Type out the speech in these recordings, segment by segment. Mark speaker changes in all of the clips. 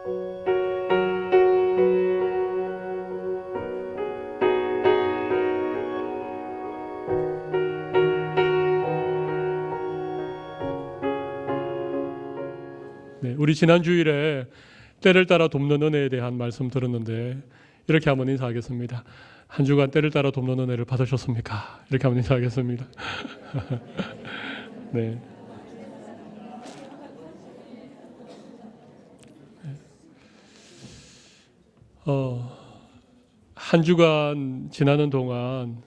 Speaker 1: 네, 우리 지난 주일에 때를 따라 돕는 은혜에 대한 말씀 들었는데 이렇게 한번 인사하겠습니다. 한 주간 때를 따라 돕는 은혜를 받으셨습니까? 이렇게 한번 인사하겠습니다. 네. 한 주간 지나는 동안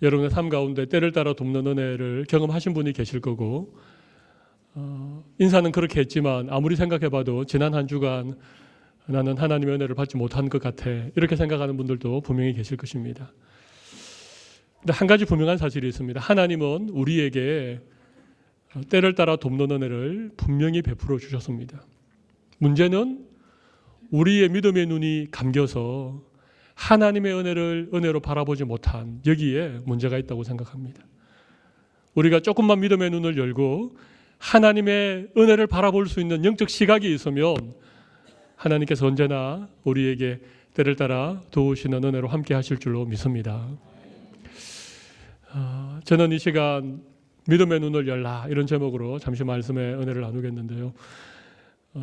Speaker 1: 여러분의 삶 가운데 때를 따라 돕는 은혜를 경험하신 분이 계실 거고, 인사는 그렇게 했지만 아무리 생각해봐도 지난 한 주간 나는 하나님의 은혜를 받지 못한 것 같아, 이렇게 생각하는 분들도 분명히 계실 것입니다. 근데 한 가지 분명한 사실이 있습니다. 하나님은 우리에게 때를 따라 돕는 은혜를 분명히 베풀어 주셨습니다. 문제는 우리의 믿음의 눈이 감겨서 하나님의 은혜로 바라보지 못한 여기에 문제가 있다고 생각합니다. 우리가 조금만 믿음의 눈을 열고 하나님의 은혜를 바라볼 수 있는 영적 시각이 있으면 하나님께서 언제나 우리에게 때를 따라 도우시는 은혜로 함께 하실 줄로 믿습니다. 저는 이 시간 믿음의 눈을 열라, 이런 제목으로 잠시 말씀의 은혜를 나누겠는데요.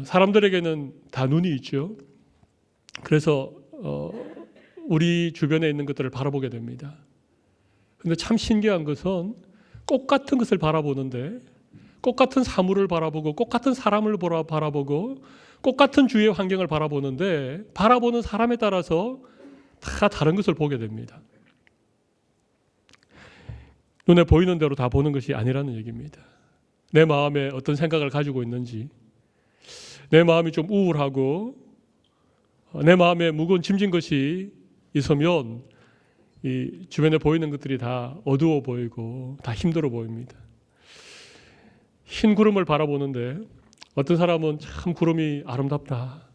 Speaker 1: 사람들에게는 다 눈이 있죠. 그래서 우리 주변에 있는 것들을 바라보게 됩니다. 그런데 참 신기한 것은 꽃 같은 것을 바라보는데, 꽃 같은 사물을 바라보고, 꽃 같은 사람을 바라보고, 꽃 같은 주위의 환경을 바라보는데, 바라보는 사람에 따라서 다 다른 것을 보게 됩니다. 눈에 보이는 대로 다 보는 것이 아니라는 얘기입니다. 내 마음에 어떤 생각을 가지고 있는지, 내 마음이 좀 우울하고 내 마음에 무거운 짐진 것이 있으면 이 주변에 보이는 것들이 다 어두워 보이고 다 힘들어 보입니다. 흰 구름을 바라보는데 어떤 사람은 참 구름이 아름답다,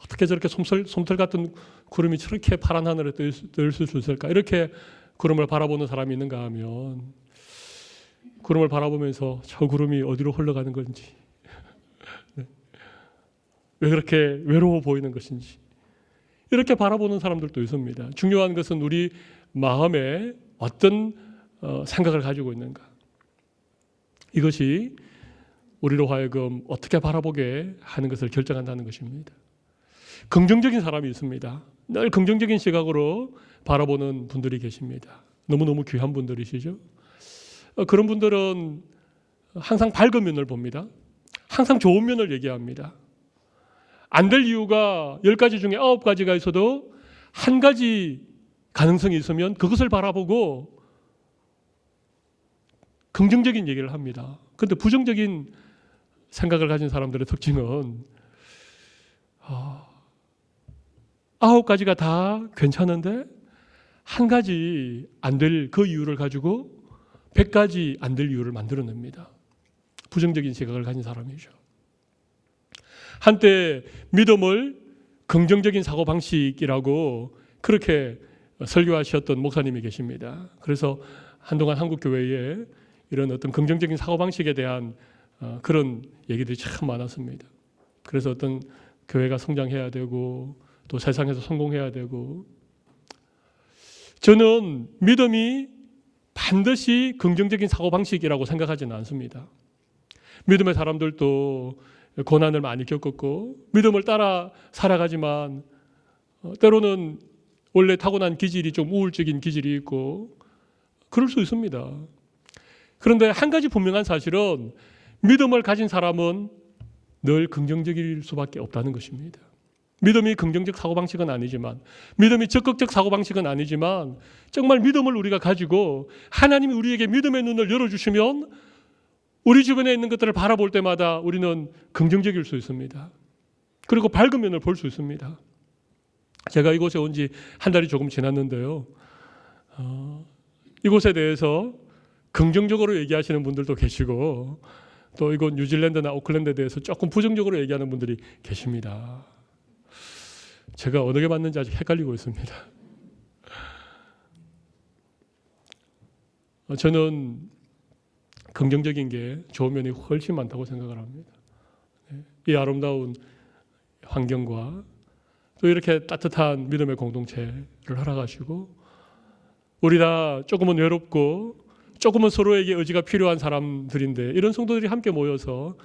Speaker 1: 어떻게 저렇게 솜털 같은 구름이 저렇게 파란 하늘에 뜰 수 있을까, 이렇게 구름을 바라보는 사람이 있는가 하면 구름을 바라보면서 저 구름이 어디로 흘러가는 건지, 왜 그렇게 외로워 보이는 것인지, 이렇게 바라보는 사람들도 있습니다. 중요한 것은 우리 마음에 어떤 생각을 가지고 있는가, 이것이 우리로 하여금 어떻게 바라보게 하는 것을 결정한다는 것입니다. 긍정적인 사람이 있습니다. 늘 긍정적인 시각으로 바라보는 분들이 계십니다. 너무너무 귀한 분들이시죠. 그런 분들은 항상 밝은 면을 봅니다. 항상 좋은 면을 얘기합니다. 안 될 이유가 10가지 중에 9가지가 있어도 한 가지 가능성이 있으면 그것을 바라보고 긍정적인 얘기를 합니다. 그런데 부정적인 생각을 가진 사람들의 특징은 9가지가 다 괜찮은데 한 가지 안 될 그 이유를 가지고 100가지 안 될 이유를 만들어냅니다. 부정적인 시각을 가진 사람이죠. 한때 믿음을 긍정적인 사고방식이라고 그렇게 설교하셨던 목사님이 계십니다. 그래서 한동안 한국교회에 이런 어떤 긍정적인 사고방식에 대한 그런 얘기들이 참 많았습니다. 그래서 어떤 교회가 성장해야 되고 또 세상에서 성공해야 되고, 저는 믿음이 반드시 긍정적인 사고방식이라고 생각하지는 않습니다. 믿음의 사람들도 고난을 많이 겪었고 믿음을 따라 살아가지만 때로는 원래 타고난 기질이 좀 우울적인 기질이 있고 그럴 수 있습니다. 그런데 한 가지 분명한 사실은 믿음을 가진 사람은 늘 긍정적일 수밖에 없다는 것입니다. 믿음이 긍정적 사고방식은 아니지만, 믿음이 적극적 사고방식은 아니지만, 정말 믿음을 우리가 가지고 하나님이 우리에게 믿음의 눈을 열어주시면 우리 주변에 있는 것들을 바라볼 때마다 우리는 긍정적일 수 있습니다. 그리고 밝은 면을 볼 수 있습니다. 제가 이곳에 온 지 한 달이 조금 지났는데요. 이곳에 대해서 긍정적으로 얘기하시는 분들도 계시고, 또 이곳 뉴질랜드나 오클랜드에 대해서 조금 부정적으로 얘기하는 분들이 계십니다. 제가 어느 게 맞는지 아직 헷갈리고 있습니다. 저는 긍정적인 게 좋은 면이 훨씬 많다고 생각을 합니다. 이 아름다운 환경과 또 이렇게 따뜻한 믿음의 공동체를 허락하시고 우리 다 조금은 외롭고 조금은 서로에게 의지가 필요한 사람들인데 이런 성도들이 함께 모여서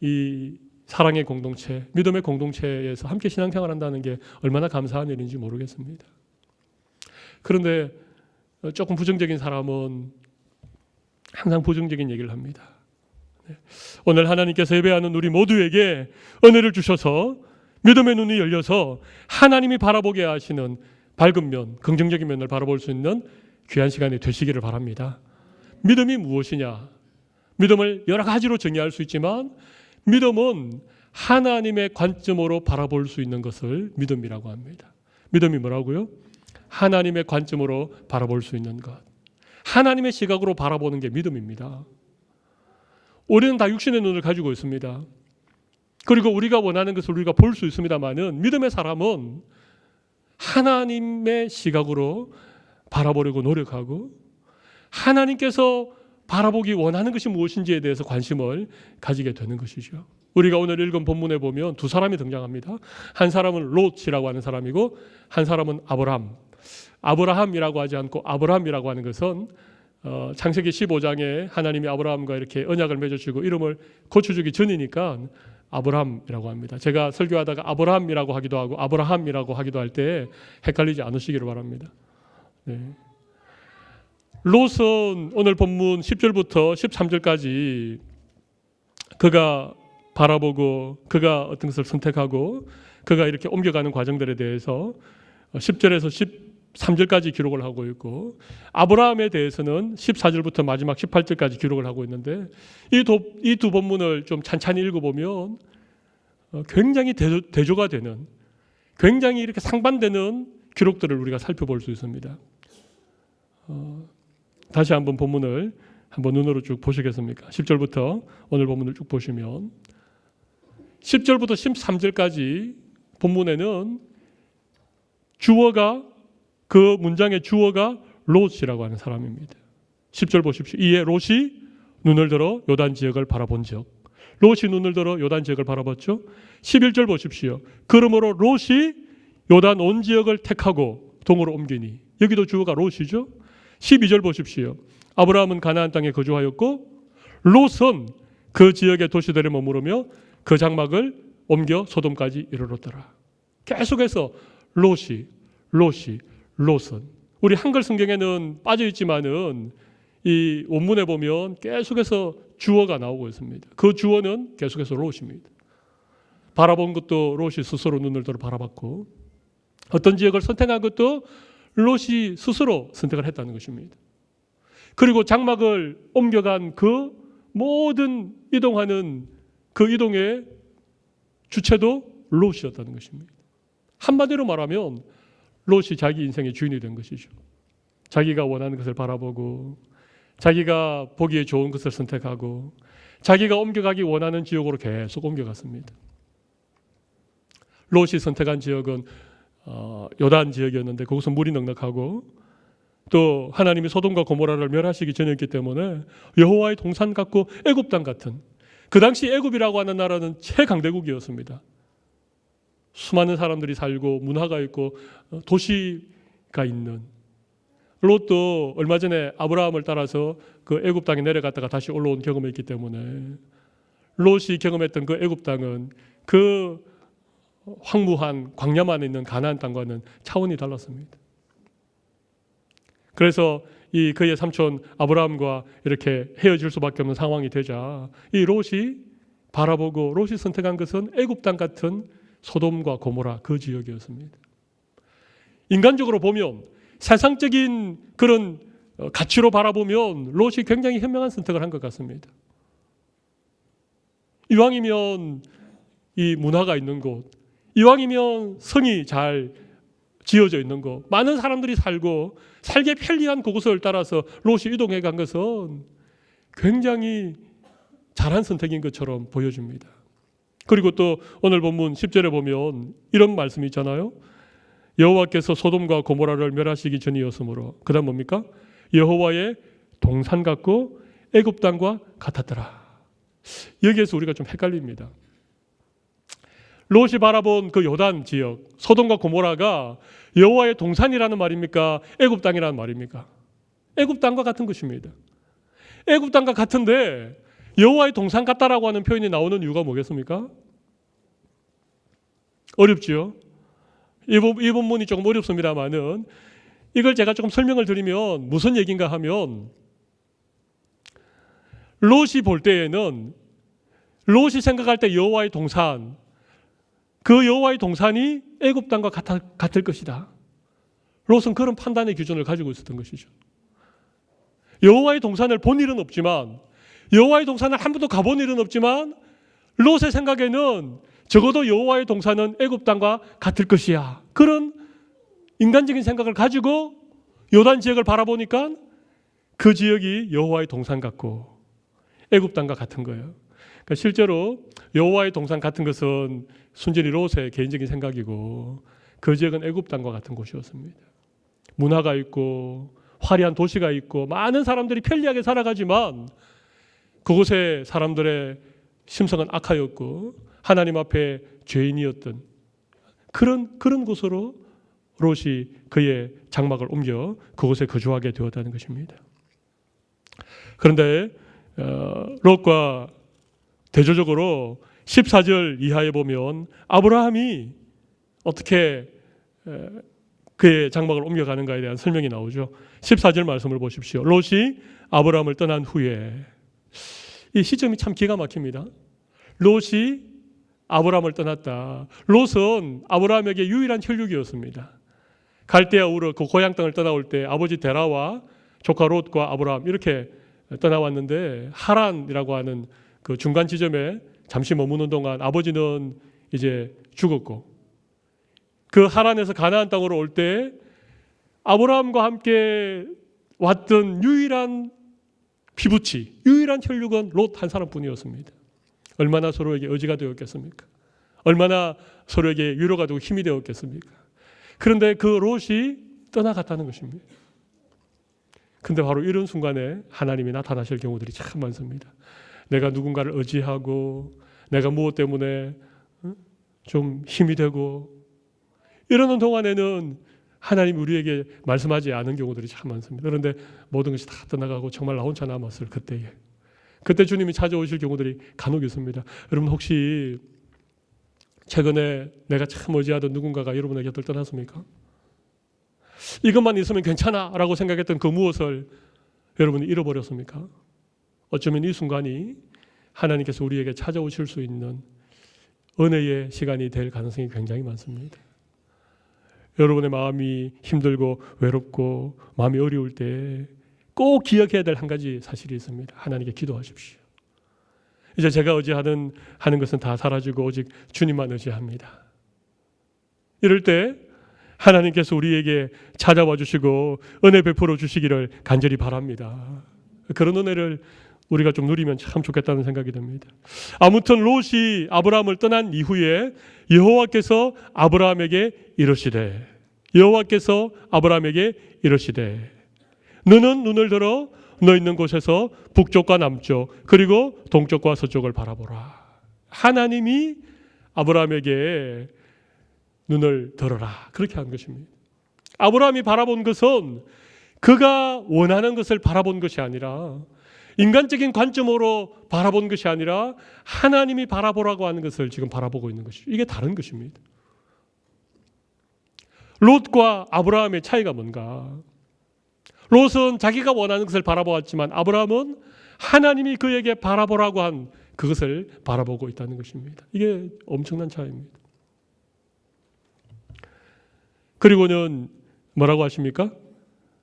Speaker 1: 이 사랑의 공동체, 믿음의 공동체에서 함께 신앙생활한다는 게 얼마나 감사한 일인지 모르겠습니다. 그런데 조금 부정적인 사람은 항상 부정적인 얘기를 합니다. 오늘 하나님께서 예배하는 우리 모두에게 은혜를 주셔서 믿음의 눈이 열려서 하나님이 바라보게 하시는 밝은 면, 긍정적인 면을 바라볼 수 있는 귀한 시간이 되시기를 바랍니다. 믿음이 무엇이냐? 믿음을 여러 가지로 정의할 수 있지만 믿음은 하나님의 관점으로 바라볼 수 있는 것을 믿음이라고 합니다. 믿음이 뭐라고요? 하나님의 관점으로 바라볼 수 있는 것. 하나님의 시각으로 바라보는 게 믿음입니다. 우리는 다 육신의 눈을 가지고 있습니다. 그리고 우리가 원하는 것을 우리가 볼 수 있습니다만은 믿음의 사람은 하나님의 시각으로 바라보려고 노력하고 하나님께서 바라보기 원하는 것이 무엇인지에 대해서 관심을 가지게 되는 것이죠. 우리가 오늘 읽은 본문에 보면 두 사람이 등장합니다. 한 사람은 롯이라고 하는 사람이고 한 사람은 아브람. 아브라함이라고 하지 않고 아브람이라고 하는 것은 창세기 15장에 하나님이 아브라함과 이렇게 언약을 맺어주고 이름을 고쳐주기 전이니까 아브람이라고 합니다. 제가 설교하다가 아브람이라고 하기도 하고 아브라함이라고 하기도 할 때 헷갈리지 않으시기를 바랍니다. 네. 롯은 오늘 본문 10절부터 13절까지 그가 바라보고 그가 어떤 것을 선택하고 그가 이렇게 옮겨가는 과정들에 대해서 10절에서 13절까지 기록을 하고 있고 아브라함에 대해서는 14절부터 마지막 18절까지 기록을 하고 있는데 이 두 본문을 좀 찬찬히 읽어보면 굉장히 대조가 되는 굉장히 이렇게 상반되는 기록들을 우리가 살펴볼 수 있습니다. 다시 한번 본문을 한번 눈으로 쭉 보시겠습니까? 10절부터 오늘 본문을 쭉 보시면 10절부터 13절까지 본문에는 주어가 그 문장의 주어가 롯이라고 하는 사람입니다. 10절 보십시오. 이에 롯이 눈을 들어 요단 지역을 바라본즉 롯이 눈을 들어 요단 지역을 바라봤죠. 11절 보십시오. 그러므로 롯이 요단 온 지역을 택하고 동으로 옮기니 여기도 주어가 롯이죠. 12절 보십시오. 아브라함은 가나안 땅에 거주하였고 롯은 그 지역의 도시들에 머무르며 그 장막을 옮겨 소돔까지 이르렀더라. 계속해서 롯은 우리 한글 성경에는 빠져 있지만은 이 원문에 보면 계속해서 주어가 나오고 있습니다. 그 주어는 계속해서 롯입니다. 바라본 것도 롯이 스스로 눈을 들어 바라봤고 어떤 지역을 선택한 것도 롯이 스스로 선택을 했다는 것입니다. 그리고 장막을 옮겨간 그 모든 이동하는 그 이동의 주체도 롯이었다는 것입니다. 한마디로 말하면 롯이 자기 인생의 주인이 된 것이죠. 자기가 원하는 것을 바라보고 자기가 보기에 좋은 것을 선택하고 자기가 옮겨가기 원하는 지역으로 계속 옮겨갔습니다. 롯이 선택한 지역은 요단 지역이었는데 그곳은 물이 넉넉하고 또 하나님이 소돔과 고모라를 멸하시기 전이었기 때문에 여호와의 동산 같고 애굽 땅 같은 그 당시 애굽이라고 하는 나라는 최강대국이었습니다. 수많은 사람들이 살고 문화가 있고 도시가 있는 롯도 얼마 전에 아브라함을 따라서 그 애굽 땅에 내려갔다가 다시 올라온 경험이 있기 때문에 롯이 경험했던 그 애굽 땅은 그 황무한 광야만에 있는 가나안 땅과는 차원이 달랐습니다. 그래서 이 그의 삼촌 아브라함과 이렇게 헤어질 수밖에 없는 상황이 되자 이 롯이 바라보고 롯이 선택한 것은 애굽 땅 같은 소돔과 고모라 그 지역이었습니다. 인간적으로 보면 세상적인 그런 가치로 바라보면 롯이 굉장히 현명한 선택을 한 것 같습니다. 이왕이면 이 문화가 있는 곳, 이왕이면 성이 잘 지어져 있는 곳, 많은 사람들이 살고 살기 편리한 그곳을 따라서 롯이 이동해 간 것은 굉장히 잘한 선택인 것처럼 보여집니다. 그리고 또 오늘 본문 10절에 보면 이런 말씀이 있잖아요. 여호와께서 소돔과 고모라를 멸하시기 전이었으므로 그 다음 뭡니까? 여호와의 동산 같고 애굽 땅과 같았더라. 여기에서 우리가 좀 헷갈립니다. 롯이 바라본 그 요단 지역, 소돔과 고모라가 여호와의 동산이라는 말입니까? 애굽 땅이라는 말입니까? 애굽 땅과 같은 것입니다. 애굽 땅과 같은데 여호와의 동산 같다라고 하는 표현이 나오는 이유가 뭐겠습니까? 어렵지요? 이 본문이 조금 어렵습니다만은 이걸 제가 조금 설명을 드리면 무슨 얘기인가 하면 롯이 볼 때에는 롯이 생각할 때 여호와의 동산, 그 여호와의 동산이 애굽 땅과 같을 것이다. 롯은 그런 판단의 기준을 가지고 있었던 것이죠. 여호와의 동산을 본 일은 없지만, 여호와의 동산을 한 번도 가본 일은 없지만 롯의 생각에는 적어도 여호와의 동산은 애굽 땅과 같을 것이야. 그런 인간적인 생각을 가지고 요단 지역을 바라보니까 그 지역이 여호와의 동산 같고 애굽 땅과 같은 거예요. 그러니까 실제로 여호와의 동산 같은 것은 순전히 롯의 개인적인 생각이고 그 지역은 애굽 땅과 같은 곳이었습니다. 문화가 있고 화려한 도시가 있고 많은 사람들이 편리하게 살아가지만 그곳의 사람들의 심성은 악하였고 하나님 앞에 죄인이었던 그런 곳으로 롯이 그의 장막을 옮겨 그곳에 거주하게 되었다는 것입니다. 그런데 롯과 대조적으로 14절 이하에 보면 아브라함이 어떻게 그의 장막을 옮겨가는가에 대한 설명이 나오죠. 14절 말씀을 보십시오. 롯이 아브라함을 떠난 후에, 이 시점이 참 기가 막힙니다. 롯이 아브라함을 떠났다. 롯은 아브라함에게 유일한 혈육이었습니다. 갈대아 우르 그 고향 땅을 떠나올 때 아버지 데라와 조카 롯과 아브라함 이렇게 떠나왔는데 하란이라고 하는 그 중간 지점에 잠시 머무는 동안 아버지는 이제 죽었고 그 하란에서 가나안 땅으로 올 때 아브라함과 함께 왔던 유일한 피부치, 유일한 혈육은 롯 한 사람뿐이었습니다. 얼마나 서로에게 의지가 되었겠습니까? 얼마나 서로에게 위로가 되고 힘이 되었겠습니까? 그런데 그 롯이 떠나갔다는 것입니다. 그런데 바로 이런 순간에 하나님이 나타나실 경우들이 참 많습니다. 내가 누군가를 의지하고 내가 무엇 때문에 좀 힘이 되고 이러는 동안에는 하나님이 우리에게 말씀하지 않은 경우들이 참 많습니다. 그런데 모든 것이 다 떠나가고 정말 나 혼자 남았을 그때 주님이 찾아오실 경우들이 간혹 있습니다. 여러분 혹시 최근에 내가 참 의지하던 누군가가 여러분의 곁을 떠났습니까? 이것만 있으면 괜찮아 라고 생각했던 그 무엇을 여러분이 잃어버렸습니까? 어쩌면 이 순간이 하나님께서 우리에게 찾아오실 수 있는 은혜의 시간이 될 가능성이 굉장히 많습니다. 여러분의 마음이 힘들고 외롭고 마음이 어려울 때 꼭 기억해야 될 한 가지 사실이 있습니다. 하나님께 기도하십시오. 이제 제가 의지하는 것은 다 사라지고 오직 주님만 의지합니다. 이럴 때 하나님께서 우리에게 찾아와 주시고 은혜 베풀어 주시기를 간절히 바랍니다. 그런 은혜를 우리가 좀 누리면 참 좋겠다는 생각이 듭니다. 아무튼 롯이 아브라함을 떠난 이후에 여호와께서 아브라함에게 이르시되 너는 눈을 들어 너 있는 곳에서 북쪽과 남쪽 그리고 동쪽과 서쪽을 바라보라. 하나님이 아브라함에게 눈을 들어라 그렇게 한 것입니다. 아브라함이 바라본 것은 그가 원하는 것을 바라본 것이 아니라 인간적인 관점으로 바라본 것이 아니라 하나님이 바라보라고 하는 것을 지금 바라보고 있는 것이죠. 이게 다른 것입니다. 롯과 아브라함의 차이가 뭔가? 롯은 자기가 원하는 것을 바라보았지만 아브라함은 하나님이 그에게 바라보라고 한 그것을 바라보고 있다는 것입니다. 이게 엄청난 차이입니다. 그리고는 뭐라고 하십니까?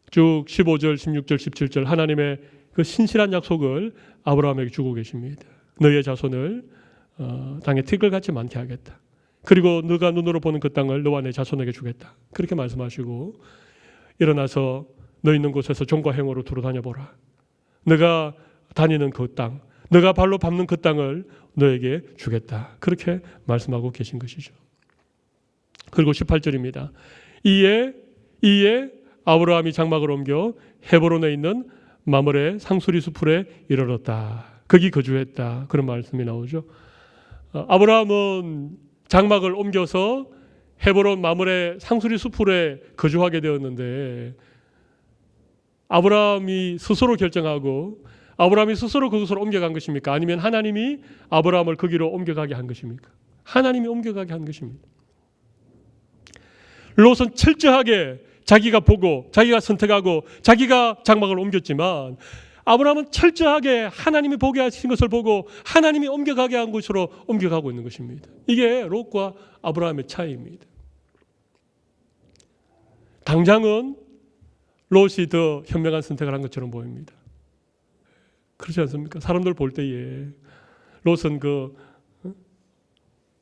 Speaker 1: 쭉 15절, 16절, 17절 하나님의 그 신실한 약속을 아브라함에게 주고 계십니다. 너의 자손을 땅에 티끌같이 많게 하겠다. 그리고 너가 눈으로 보는 그 땅을 너와 내 자손에게 주겠다. 그렇게 말씀하시고 일어나서 너 있는 곳에서 종과 행으로 두루 다녀보라. 너가 다니는 그 땅, 너가 발로 밟는 그 땅을 너에게 주겠다. 그렇게 말씀하고 계신 것이죠. 그리고 18절입니다. 이에 아브라함이 장막을 옮겨 헤브론에 있는 마므레 상수리 수풀에 이르렀다. 거기 거주했다. 그런 말씀이 나오죠. 아브라함은 장막을 옮겨서 헤브론 마므레 상수리 수풀에 거주하게 되었는데 아브라함이 스스로 결정하고 아브라함이 스스로 그곳으로 옮겨간 것입니까? 아니면 하나님이 아브라함을 거기로 옮겨가게 한 것입니까? 하나님이 옮겨가게 한 것입니다. 롯은 철저하게 자기가 보고 자기가 선택하고 자기가 장막을 옮겼지만 아브라함은 철저하게 하나님이 보게 하신 것을 보고 하나님이 옮겨가게 한 곳으로 옮겨가고 있는 것입니다. 이게 롯과 아브라함의 차이입니다. 당장은 롯이 더 현명한 선택을 한 것처럼 보입니다. 그렇지 않습니까? 사람들 볼 때에 롯은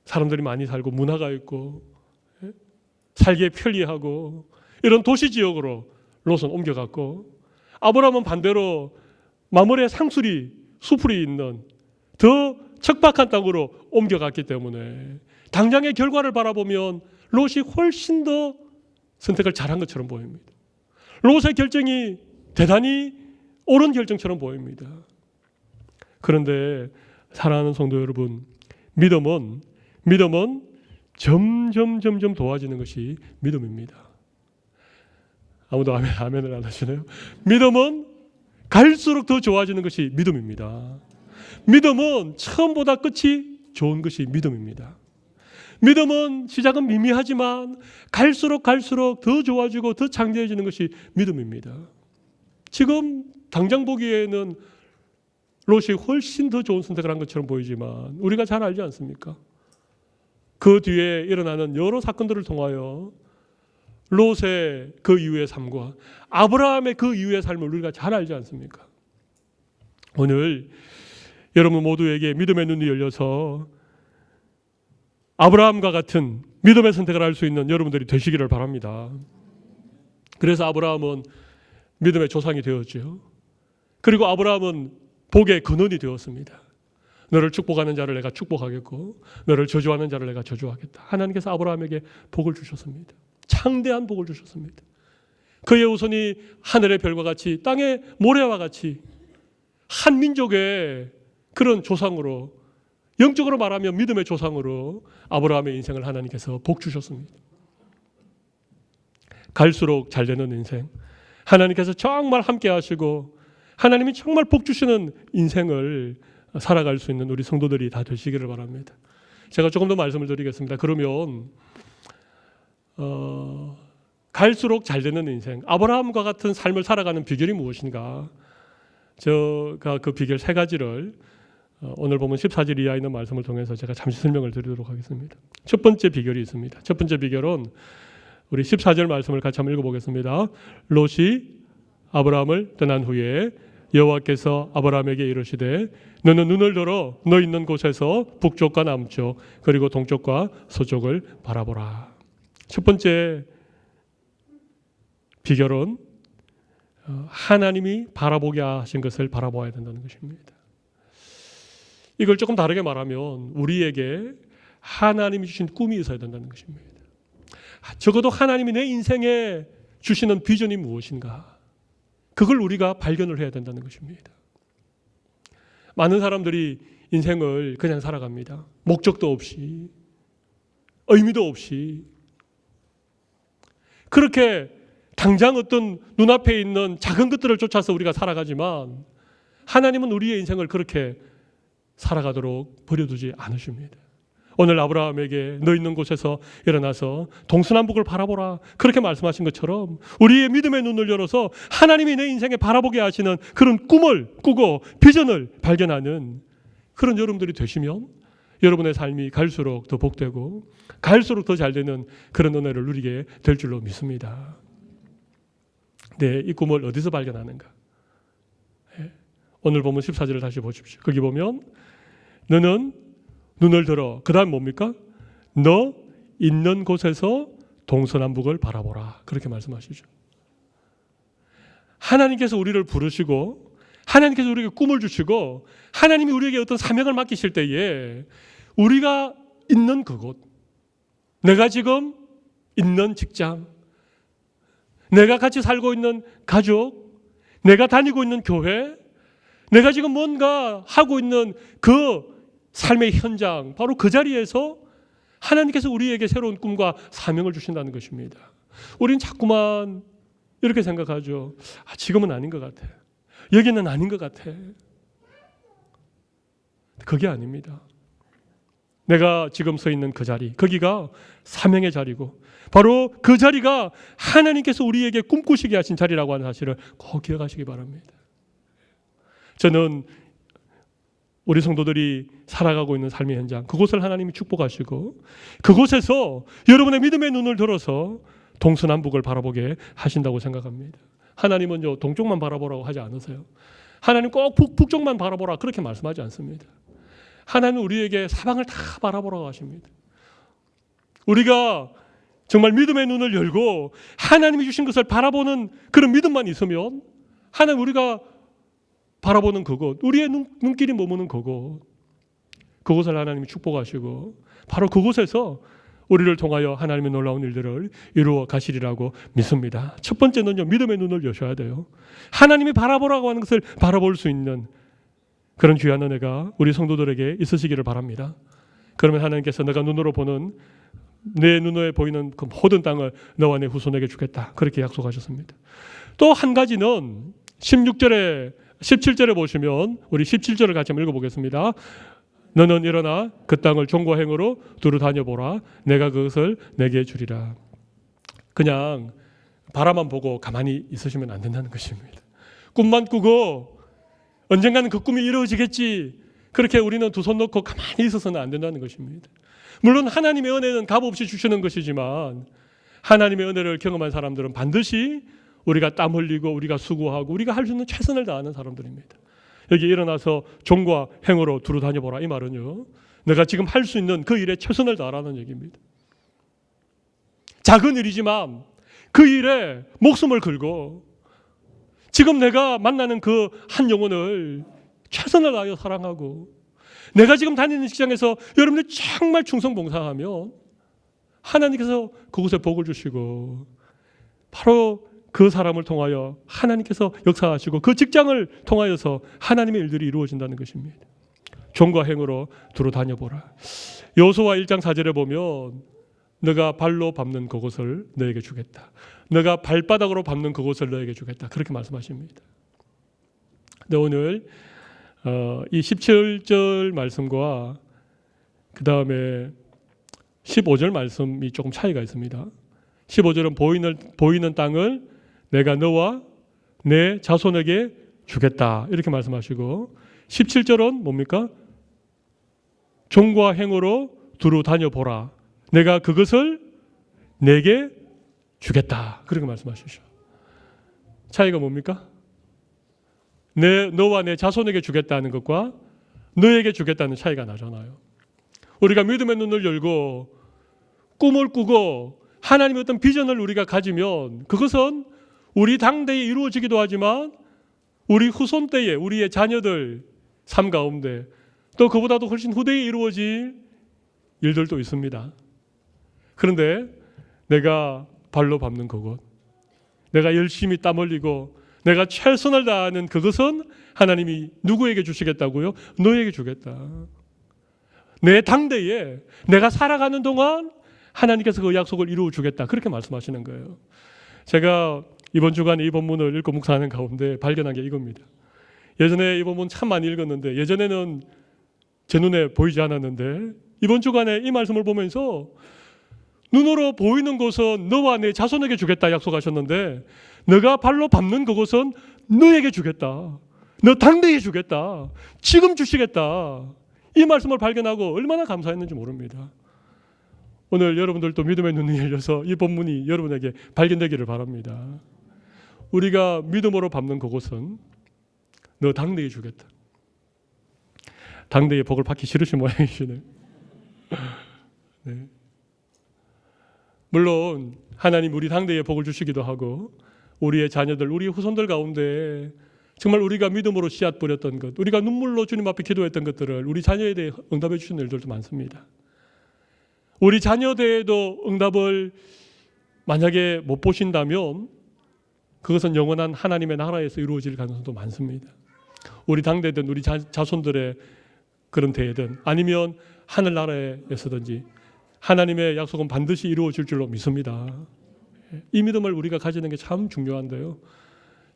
Speaker 1: 사람들이 많이 살고 문화가 있고 살기에 편리하고 이런 도시 지역으로 롯은 옮겨갔고 아브라함은 반대로 마므레 상수리 수풀이 있는 더 척박한 땅으로 옮겨갔기 때문에 당장의 결과를 바라보면 롯이 훨씬 더 선택을 잘한 것처럼 보입니다. 롯의 결정이 대단히 옳은 결정처럼 보입니다. 그런데 사랑하는 성도 여러분, 믿음은 점점 도와지는 것이 믿음입니다. 아무도 아멘을 안 하시나요? 믿음은 갈수록 더 좋아지는 것이 믿음입니다. 믿음은 처음보다 끝이 좋은 것이 믿음입니다. 믿음은 시작은 미미하지만 갈수록 더 좋아지고 더 창대해지는 것이 믿음입니다. 지금 당장 보기에는 롯이 훨씬 더 좋은 선택을 한 것처럼 보이지만 우리가 잘 알지 않습니까? 그 뒤에 일어나는 여러 사건들을 통하여 롯의 그 이후의 삶과 아브라함의 그 이후의 삶을 우리가 잘 알지 않습니까? 오늘 여러분 모두에게 믿음의 눈이 열려서 아브라함과 같은 믿음의 선택을 할 수 있는 여러분들이 되시기를 바랍니다. 그래서 아브라함은 믿음의 조상이 되었죠. 그리고 아브라함은 복의 근원이 되었습니다. 너를 축복하는 자를 내가 축복하겠고 너를 저주하는 자를 내가 저주하겠다. 하나님께서 아브라함에게 복을 주셨습니다. 창대한 복을 주셨습니다. 그의 후손이 하늘의 별과 같이 땅의 모래와 같이 한 민족의 그런 조상으로, 영적으로 말하면 믿음의 조상으로 아브라함의 인생을 하나님께서 복 주셨습니다. 갈수록 잘 되는 인생, 하나님께서 정말 함께 하시고 하나님이 정말 복 주시는 인생을 살아갈 수 있는 우리 성도들이 다 되시기를 바랍니다. 제가 조금 더 말씀을 드리겠습니다. 그러면 갈수록 잘 되는 인생, 아브라함과 같은 삶을 살아가는 비결이 무엇인가? 제가 그 비결 세 가지를 오늘 보면 14절 이하에 있는 말씀을 통해서 제가 잠시 설명을 드리도록 하겠습니다. 첫 번째 비결이 있습니다. 첫 번째 비결은 우리 14절 말씀을 같이 한번 읽어보겠습니다. 롯이 아브라함을 떠난 후에 여호와께서 아브라함에게 이르시되 너는 눈을 들어 너 있는 곳에서 북쪽과 남쪽 그리고 동쪽과 서쪽을 바라보라. 첫 번째 비결은 하나님이 바라보게 하신 것을 바라보아야 된다는 것입니다. 이걸 조금 다르게 말하면 우리에게 하나님이 주신 꿈이 있어야 된다는 것입니다. 적어도 하나님이 내 인생에 주시는 비전이 무엇인가? 그걸 우리가 발견을 해야 된다는 것입니다. 많은 사람들이 인생을 그냥 살아갑니다. 목적도 없이, 의미도 없이. 그렇게 당장 어떤 눈앞에 있는 작은 것들을 쫓아서 우리가 살아가지만 하나님은 우리의 인생을 그렇게 살아가도록 버려두지 않으십니다. 오늘 아브라함에게 너 있는 곳에서 일어나서 동서남북을 바라보라 그렇게 말씀하신 것처럼 우리의 믿음의 눈을 열어서 하나님이 내 인생에 바라보게 하시는 그런 꿈을 꾸고 비전을 발견하는 그런 여러분들이 되시면 여러분의 삶이 갈수록 더 복되고 갈수록 더 잘 되는 그런 은혜를 누리게 될 줄로 믿습니다. 네, 이 꿈을 어디서 발견하는가? 오늘 보면 14절을 다시 보십시오. 거기 보면 너는 눈을 들어, 그 다음 뭡니까? 너 있는 곳에서 동서남북을 바라보라 그렇게 말씀하시죠. 하나님께서 우리를 부르시고 하나님께서 우리에게 꿈을 주시고 하나님이 우리에게 어떤 사명을 맡기실 때에 우리가 있는 그곳, 내가 지금 있는 직장, 내가 같이 살고 있는 가족, 내가 다니고 있는 교회, 내가 지금 뭔가 하고 있는 그 삶의 현장, 바로 그 자리에서 하나님께서 우리에게 새로운 꿈과 사명을 주신다는 것입니다. 우리는 자꾸만 이렇게 생각하죠. 지금은 아닌 것 같아. 여기는 아닌 것 같아. 그게 아닙니다. 내가 지금 서 있는 그 자리, 거기가 사명의 자리고 바로 그 자리가 하나님께서 우리에게 꿈꾸시게 하신 자리라고 하는 사실을 꼭 기억하시기 바랍니다. 저는 우리 성도들이 살아가고 있는 삶의 현장, 그곳을 하나님이 축복하시고 그곳에서 여러분의 믿음의 눈을 들어서 동서남북을 바라보게 하신다고 생각합니다. 하나님은요, 동쪽만 바라보라고 하지 않으세요. 하나님 꼭 북쪽만 바라보라 그렇게 말씀하지 않습니다. 하나님은 우리에게 사방을 다 바라보라고 하십니다. 우리가 정말 믿음의 눈을 열고 하나님이 주신 것을 바라보는 그런 믿음만 있으면 하나님 우리가 바라보는 그곳, 우리의 눈길이 머무는 그곳을 하나님이 축복하시고 바로 그곳에서 우리를 통하여 하나님의 놀라운 일들을 이루어 가시리라고 믿습니다. 첫 번째는요, 믿음의 눈을 여셔야 돼요. 하나님이 바라보라고 하는 것을 바라볼 수 있는 그런 귀한 은혜가 우리 성도들에게 있으시기를 바랍니다. 그러면 하나님께서 내가 눈으로 보는 내 눈에 보이는 그 모든 땅을 너와 내 후손에게 주겠다. 그렇게 약속하셨습니다. 또 한 가지는 17절에 보시면 우리 17절을 같이 한번 읽어보겠습니다. 너는 일어나 그 땅을 종과 행으로 두루 다녀보라. 내가 그것을 내게 주리라. 그냥 바라만 보고 가만히 있으시면 안 된다는 것입니다. 꿈만 꾸고 언젠가는 그 꿈이 이루어지겠지, 그렇게 우리는 두 손 놓고 가만히 있어서는 안 된다는 것입니다. 물론 하나님의 은혜는 값없이 주시는 것이지만 하나님의 은혜를 경험한 사람들은 반드시 우리가 땀 흘리고 우리가 수고하고 우리가 할 수 있는 최선을 다하는 사람들입니다. 여기 일어나서 종과 행으로 두루 다녀보라, 이 말은요, 내가 지금 할 수 있는 그 일에 최선을 다하라는 얘기입니다. 작은 일이지만 그 일에 목숨을 걸고 지금 내가 만나는 그 한 영혼을 최선을 다하여 사랑하고 내가 지금 다니는 직장에서 여러분들 정말 충성봉사하면 하나님께서 그곳에 복을 주시고 바로 그 사람을 통하여 하나님께서 역사하시고 그 직장을 통하여서 하나님의 일들이 이루어진다는 것입니다. 종과 행으로 두루 다녀보라. 여호수아 1장 4절에 보면 너가 발로 밟는 그곳을 너에게 주겠다. 너가 발바닥으로 밟는 그곳을 너에게 주겠다. 그렇게 말씀하십니다. 근데 오늘 이 17절 말씀과 그 다음에 15절 말씀이 조금 차이가 있습니다. 15절은 보이는 땅을 내가 너와 내 자손에게 주겠다, 이렇게 말씀하시고 17절은 뭡니까? 종과 행으로 두루 다녀보라. 내가 그것을 내게 주겠다, 그렇게 말씀하시죠. 차이가 뭡니까? 너와 내 자손에게 주겠다는 것과 너에게 주겠다는 차이가 나잖아요. 우리가 믿음의 눈을 열고 꿈을 꾸고 하나님의 어떤 비전을 우리가 가지면 그것은 우리 당대에 이루어지기도 하지만 우리 후손 때에 우리의 자녀들 삶 가운데 또 그보다도 훨씬 후대에 이루어질 일들도 있습니다. 그런데 내가 발로 밟는 그곳, 내가 열심히 땀 흘리고 내가 최선을 다하는 그것은 하나님이 누구에게 주시겠다고요? 너에게 주겠다. 내 당대에 내가 살아가는 동안 하나님께서 그 약속을 이루어 주겠다, 그렇게 말씀하시는 거예요. 제가 이번 주간에 이 본문을 읽고 묵상하는 가운데 발견한 게 이겁니다. 예전에 이 본문 참 많이 읽었는데 예전에는 제 눈에 보이지 않았는데 이번 주간에 이 말씀을 보면서 눈으로 보이는 것은 너와 내 자손에게 주겠다 약속하셨는데 너가 발로 밟는 그것은 너에게 주겠다, 너 당대에 주겠다, 지금 주시겠다, 이 말씀을 발견하고 얼마나 감사했는지 모릅니다. 오늘 여러분들도 믿음의 눈이 열려서 이 본문이 여러분에게 발견되기를 바랍니다. 우리가 믿음으로 밟는 그곳은 너 당대에 주겠다. 당대에 복을 받기 싫으신 모양이시네. 네. 물론 하나님 우리 당대에 복을 주시기도 하고 우리의 자녀들, 우리 후손들 가운데 정말 우리가 믿음으로 씨앗 뿌렸던 것, 우리가 눈물로 주님 앞에 기도했던 것들을 우리 자녀에 대해 응답해 주시는 일들도 많습니다. 우리 자녀대에도 응답을 만약에 못 보신다면 그것은 영원한 하나님의 나라에서 이루어질 가능성도 많습니다. 우리 당대든 우리 자손들의 그런 대회든 아니면 하늘나라에서든지 하나님의 약속은 반드시 이루어질 줄로 믿습니다. 이 믿음을 우리가 가지는 게 참 중요한데요.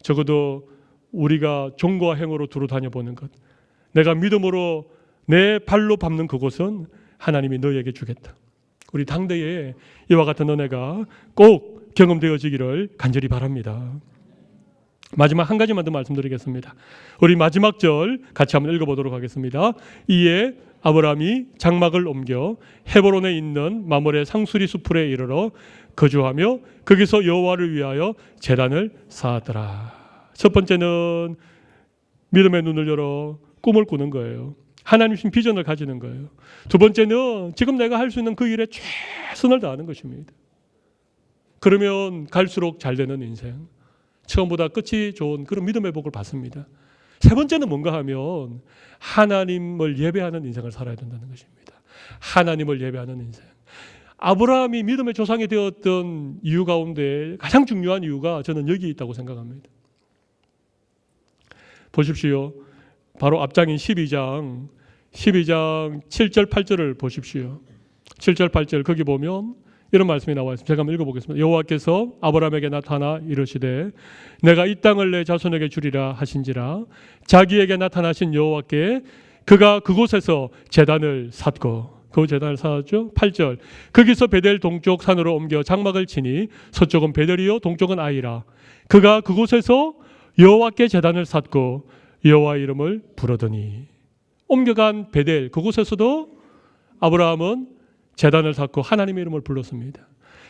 Speaker 1: 적어도 우리가 종과 행으로 두루 다녀보는 것, 내가 믿음으로 내 발로 밟는 그곳은 하나님이 너에게 주겠다. 우리 당대에 이와 같은 은혜가 꼭 경험되어지기를 간절히 바랍니다. 마지막 한 가지만 더 말씀드리겠습니다. 우리 마지막 절 같이 한번 읽어보도록 하겠습니다. 이에 아브라함이 장막을 옮겨 헤브론에 있는 마므레 상수리 수풀에 이르러 거주하며 거기서 여호와를 위하여 제단을 쌓았더라. 첫 번째는 믿음의 눈을 열어 꿈을 꾸는 거예요. 하나님 신 비전을 가지는 거예요. 두 번째는 지금 내가 할 수 있는 그 일에 최선을 다하는 것입니다. 그러면 갈수록 잘 되는 인생, 처음보다 끝이 좋은 그런 믿음의 복을 받습니다. 세 번째는 뭔가 하면 하나님을 예배하는 인생을 살아야 된다는 것입니다. 하나님을 예배하는 인생. 아브라함이 믿음의 조상이 되었던 이유 가운데 가장 중요한 이유가 저는 여기 있다고 생각합니다. 보십시오. 바로 앞장인 12장 7절 8절을 보십시오. 7절 8절 거기 보면 이런 말씀이 나와 있습니다. 제가 한번 읽어보겠습니다. 여호와께서 아브라함에게 나타나 이르시되 내가 이 땅을 내 자손에게 주리라 하신지라. 자기에게 나타나신 여호와께 그가 그곳에서 제단을 쌓고, 그 제단을 쌓았죠. 8절 거기서 베델 동쪽 산으로 옮겨 장막을 치니 서쪽은 베델이요 동쪽은 아이라. 그가 그곳에서 여호와께 제단을 쌓고 여호와 이름을 부르더니. 옮겨간 베델 그곳에서도 아브라함은 제단을 쌓고 하나님의 이름을 불렀습니다.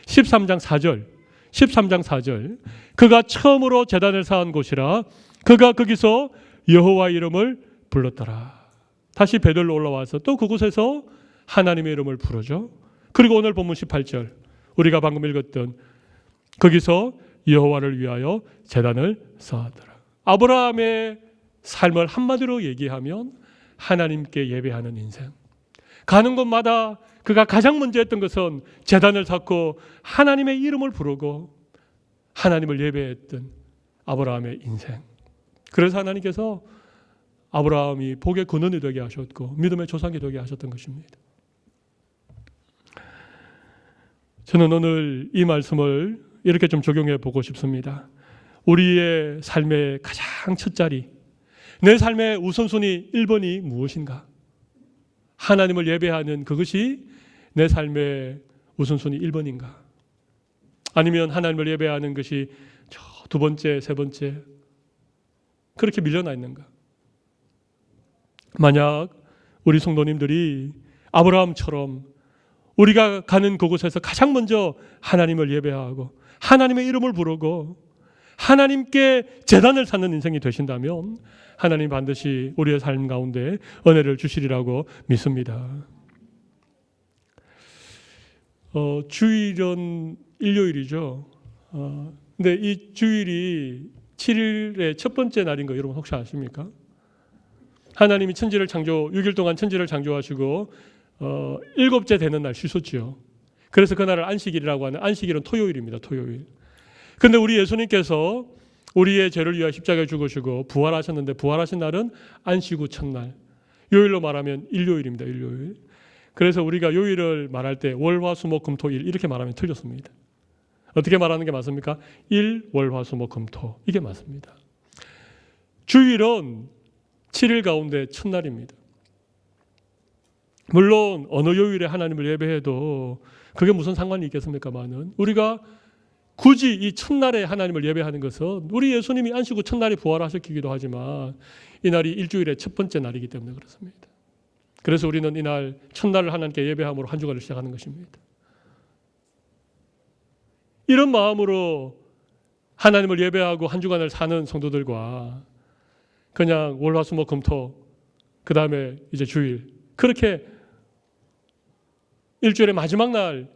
Speaker 1: 13장 4절 그가 처음으로 제단을 쌓은 곳이라. 그가 거기서 여호와 이름을 불렀더라. 다시 베델로 올라와서 또 그곳에서 하나님의 이름을 부르죠. 그리고 오늘 본문 18절 우리가 방금 읽었던 거기서 여호와를 위하여 제단을 쌓았더라. 아브라함의 삶을 한마디로 얘기하면 하나님께 예배하는 인생. 가는 곳마다 그가 가장 먼저 했던 것은 제단을 쌓고 하나님의 이름을 부르고 하나님을 예배했던 아브라함의 인생. 그래서 하나님께서 아브라함이 복의 근원이 되게 하셨고 믿음의 조상이 되게 하셨던 것입니다. 저는 오늘 이 말씀을 이렇게 좀 적용해 보고 싶습니다. 우리의 삶의 가장 첫 자리, 내 삶의 우선순위 1번이 무엇인가? 하나님을 예배하는 그것이 내 삶의 우선순위 1번인가? 아니면 하나님을 예배하는 것이 저 두 번째, 세 번째 그렇게 밀려나 있는가? 만약 우리 성도님들이 아브라함처럼 우리가 가는 그곳에서 가장 먼저 하나님을 예배하고 하나님의 이름을 부르고 하나님께 제단을 쌓는 인생이 되신다면 하나님 반드시 우리의 삶 가운데 은혜를 주시리라고 믿습니다. 주일은 일요일이죠. 근데 이 주일이 7일의 첫 번째 날인 거 여러분 혹시 아십니까? 하나님이 천지를 6일 동안 천지를 창조하시고 7째 되는 날 쉬셨지요. 그래서 그날을 안식일이라고 하는, 안식일은 토요일입니다. 토요일. 근데 우리 예수님께서 우리의 죄를 위하여 십자가에 죽으시고 부활하셨는데 부활하신 날은 안식 후 첫날. 요일로 말하면 일요일입니다. 일요일. 그래서 우리가 요일을 말할 때 월, 화, 수, 목, 금, 토, 일 이렇게 말하면 틀렸습니다. 어떻게 말하는 게 맞습니까? 일, 월, 화, 수, 목, 금, 토 이게 맞습니다. 주일은 7일 가운데 첫날입니다. 물론 어느 요일에 하나님을 예배해도 그게 무슨 상관이 있겠습니까만은 우리가 굳이 이 첫날에 하나님을 예배하는 것은 우리 예수님이 안식 후 첫날에 부활하셨기도 하지만 이 날이 일주일의 첫 번째 날이기 때문에 그렇습니다. 그래서 우리는 이날 첫날을 하나님께 예배함으로 한 주간을 시작하는 것입니다. 이런 마음으로 하나님을 예배하고 한 주간을 사는 성도들과 그냥 월, 화, 수, 목, 금, 토 그 다음에 이제 주일 그렇게 일주일의 마지막 날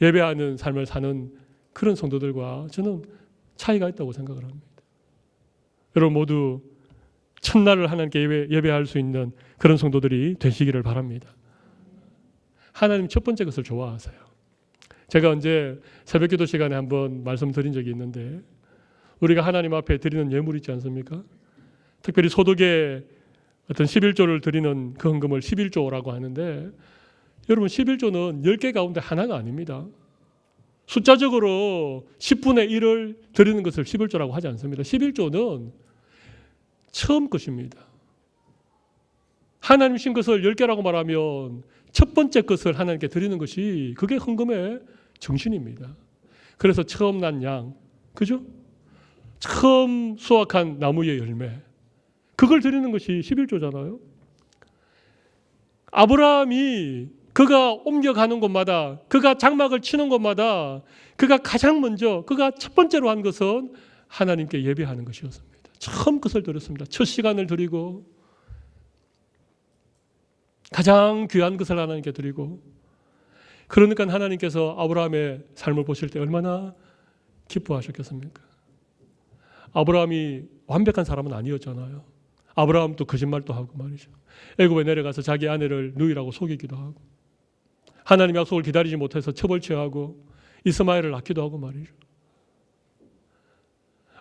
Speaker 1: 예배하는 삶을 사는 그런 성도들과 저는 차이가 있다고 생각을 합니다. 여러분 모두 첫날을 하나님께 예배할 수 있는 그런 성도들이 되시기를 바랍니다. 하나님 첫 번째 것을 좋아하세요. 제가 언제 새벽기도 시간에 한번 말씀드린 적이 있는데 우리가 하나님 앞에 드리는 예물 있지 않습니까? 특별히 소득에 어떤 11조를 드리는 그 헌금을 11조라고 하는데 여러분 11조는 10개 가운데 하나가 아닙니다. 숫자적으로 10분의 1을 드리는 것을 11조라고 하지 않습니다. 11조는 처음 것입니다. 하나님 신 것을 10개라고 말하면 첫 번째 것을 하나님께 드리는 것이 그게 헌금의 정신입니다. 그래서 처음 난 양, 그죠? 처음 수확한 나무의 열매, 그걸 드리는 것이 11조잖아요. 아브라함이 그가 옮겨가는 곳마다, 그가 장막을 치는 곳마다 그가 가장 먼저, 그가 첫 번째로 한 것은 하나님께 예배하는 것이었습니다. 처음 것을 드렸습니다. 첫 시간을 드리고 가장 귀한 것을 하나님께 드리고, 그러니까 하나님께서 아브라함의 삶을 보실 때 얼마나 기뻐하셨겠습니까? 아브라함이 완벽한 사람은 아니었잖아요. 아브라함도 거짓말도 하고 말이죠. 애굽에 내려가서 자기 아내를 누이라고 속이기도 하고, 하나님 약속을 기다리지 못해서 처벌 취하고 이스마엘을 낳기도 하고 말이죠.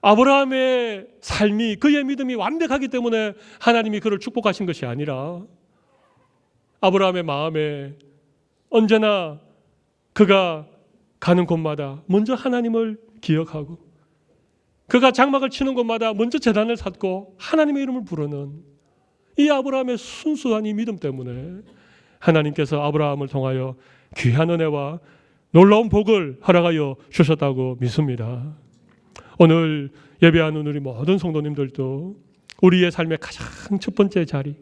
Speaker 1: 아브라함의 삶이, 그의 믿음이 완벽하기 때문에 하나님이 그를 축복하신 것이 아니라, 아브라함의 마음에 언제나 그가 가는 곳마다 먼저 하나님을 기억하고, 그가 장막을 치는 곳마다 먼저 제단을 쌓고 하나님의 이름을 부르는 이 아브라함의 순수한 이 믿음 때문에 하나님께서 아브라함을 통하여 귀한 은혜와 놀라운 복을 허락하여 주셨다고 믿습니다. 오늘 예배하는 우리 모든 성도님들도 우리의 삶의 가장 첫 번째 자리,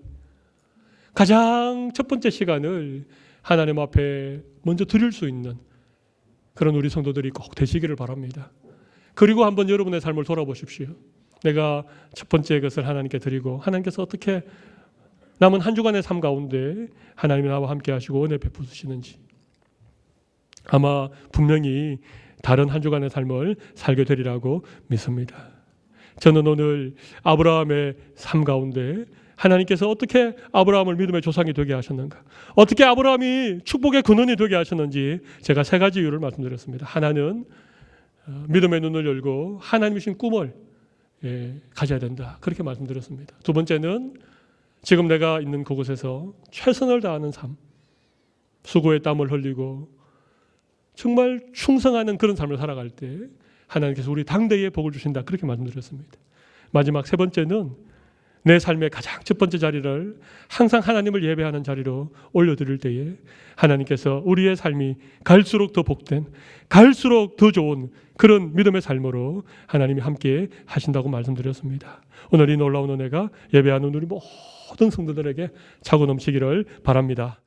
Speaker 1: 가장 첫 번째 시간을 하나님 앞에 먼저 드릴 수 있는 그런 우리 성도들이 꼭 되시기를 바랍니다. 그리고 한번 여러분의 삶을 돌아보십시오. 내가 첫 번째 것을 하나님께 드리고 하나님께서 어떻게 남은 한 주간의 삶 가운데 하나님이 나와 함께 하시고 은혜 베푸시는지, 아마 분명히 다른 한 주간의 삶을 살게 되리라고 믿습니다. 저는 오늘 아브라함의 삶 가운데 하나님께서 어떻게 아브라함을 믿음의 조상이 되게 하셨는가, 어떻게 아브라함이 축복의 근원이 되게 하셨는지 제가 3가지 이유를 말씀드렸습니다. 하나는 믿음의 눈을 열고 하나님이 주신 꿈을 가져야 된다, 그렇게 말씀드렸습니다. 두 번째는 지금 내가 있는 그곳에서 최선을 다하는 삶, 수고의 땀을 흘리고 정말 충성하는 그런 삶을 살아갈 때 하나님께서 우리 당대에 복을 주신다, 그렇게 말씀드렸습니다. 마지막 3번째는 내 삶의 가장 첫 번째 자리를 항상 하나님을 예배하는 자리로 올려드릴 때에 하나님께서 우리의 삶이 갈수록 더 복된, 갈수록 더 좋은 그런 믿음의 삶으로 하나님이 함께 하신다고 말씀드렸습니다. 오늘 이 놀라운 은혜가 예배하는 우리 모든 성도들에게 차고 넘치기를 바랍니다.